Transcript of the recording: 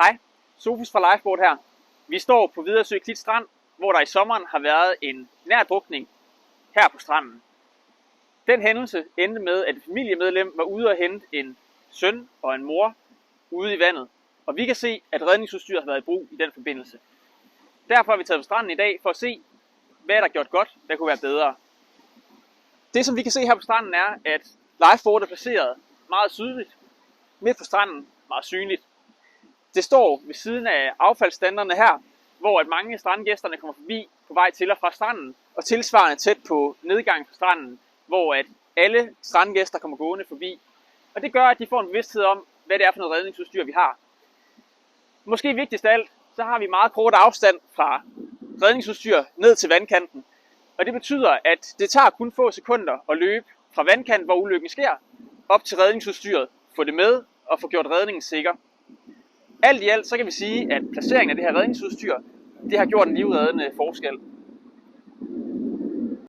Hej, Sofus fra Lifeboat her. Vi står på Vidersø Klit Strand, hvor der i sommeren har været en nærdrukning her på stranden. Den hændelse endte med, at et familiemedlem var ude og hente en søn og en mor ude i vandet. Og vi kan se, at redningsudstyret har været i brug i den forbindelse. Derfor har vi taget på stranden i dag for at se, hvad der er gjort godt, hvad kunne være bedre. Det som vi kan se her på stranden er, at Lifeboat er placeret meget sydligt, midt på stranden, meget synligt. Det står ved siden af affaldsstanderne her, hvor at mange af strandgæsterne kommer forbi på vej til og fra stranden, og tilsvarende tæt på nedgangen på stranden, hvor at alle strandgæster kommer gående forbi. Og det gør, at de får en bevidsthed om, hvad det er for noget redningsudstyr, vi har. Måske vigtigst af alt, så har vi meget kort afstand fra redningsudstyr ned til vandkanten. Og det betyder, at det tager kun få sekunder at løbe fra vandkanten, hvor ulykken sker, op til redningsudstyret, få det med og få gjort redningen sikker. Alt i alt, så kan vi sige, at placeringen af det her redningsudstyr, det har gjort en livreddende forskel.